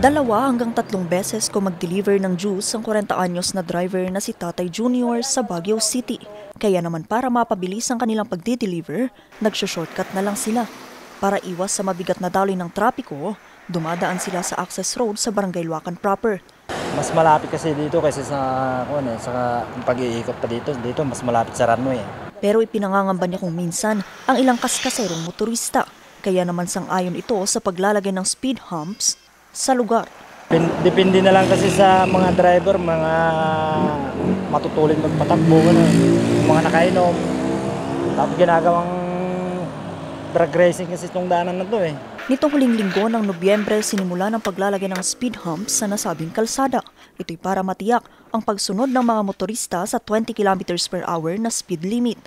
2 hanggang 3 beses ko mag-deliver ng juice ang 40 anyos na driver na si Tatay Junior sa Baguio City. Kaya naman para mapabilis ang kanilang pagdi-deliver, nag-shortcut na lang sila. Para iwas sa mabigat na daloy ng trapiko, dumadaan sila sa access road sa Barangay Luacan proper. Mas malapit kasi dito kasi sa pag-iikot pa dito mas malapit sa runway. Pero ipinangangamba niya kung minsan ang ilang kaskaserong motorista. Kaya naman sang-ayon ito sa paglalagay ng speed humps sa lugar. Depende na lang kasi sa mga driver, mga matutulin magpatakbo, mga nakainom. Tapos ginagawang drag racing kasi itong daanan na to eh. Nitong huling linggo ng Nobyembre, sinimula ng paglalagay ng speed humps sa nasabing kalsada. Ito'y para matiyak ang pagsunod ng mga motorista sa 20 km/h na speed limit.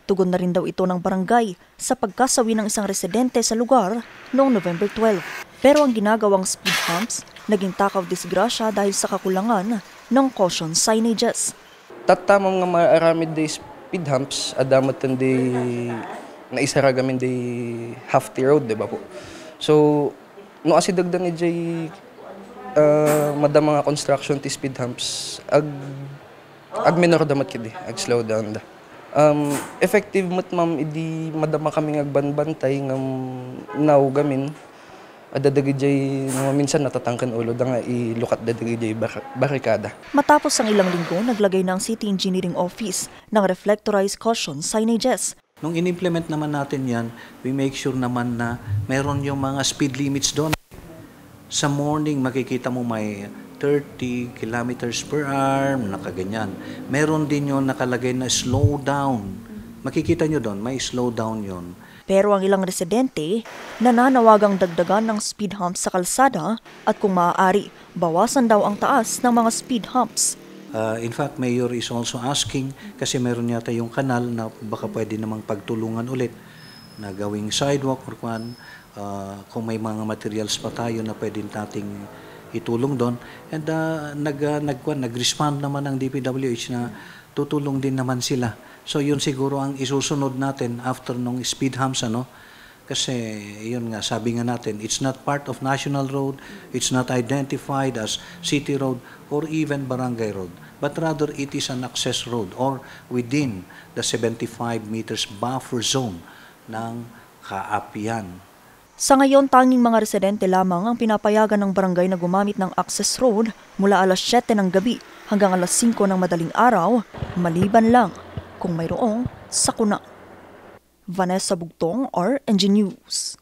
Tugon na rin daw ito ng barangay sa pagkasawi ng isang residente sa lugar noong November 12. Pero ang ginagawang speed humps naging takaw disgrasya dahil sa kakulangan ng caution signages. Tatamang nga marami day speed humps, adamat di na isaragamin di half-T road, di ba po? So, no kasi dagdan ni Jay madam mga construction ti speed humps, ag minor damat kidi, ag slow down da. Effective mat ma'am, idi madama kami ngagbanbantay ngam now gamin. Adadagi jay minsan natatangkan ulo da nga ilukat dadagi jay barikada. Matapos ang ilang linggo, naglagay ng City Engineering Office ng reflectorized caution signages. Nung in-implement naman natin yan, we make sure naman na meron yung mga speed limits doon. Sa morning, makikita mo may 30 kilometers per hour, nakaganyan. Meron din yung nakalagay na slow down. Makikita nyo doon, may slow down yon. Pero ang ilang residente, nananawagang dagdagan ng speed humps sa kalsada at kung maaari, bawasan daw ang taas ng mga speed humps. In fact, Mayor is also asking kasi meron yata yung kanal na baka pwede namang pagtulungan ulit na gawing sidewalk or kung may mga materials pa tayo na pwede nating itulong doon. And nag-respond naman ang DPWH na tutulong din naman sila. So yun siguro ang isusunod natin after nung speed humps, Kasi yun nga, sabi nga natin, it's not part of national road, it's not identified as city road or even barangay road, but rather it is an access road or within the 75 meters buffer zone ng kaapian. Sa ngayon, tanging mga residente lamang ang pinapayagan ng barangay na gumamit ng access road mula alas 7 ng gabi hanggang alas 5 ng madaling araw, maliban lang kung mayroong sakuna. Vanessa Bugtong, RNG News.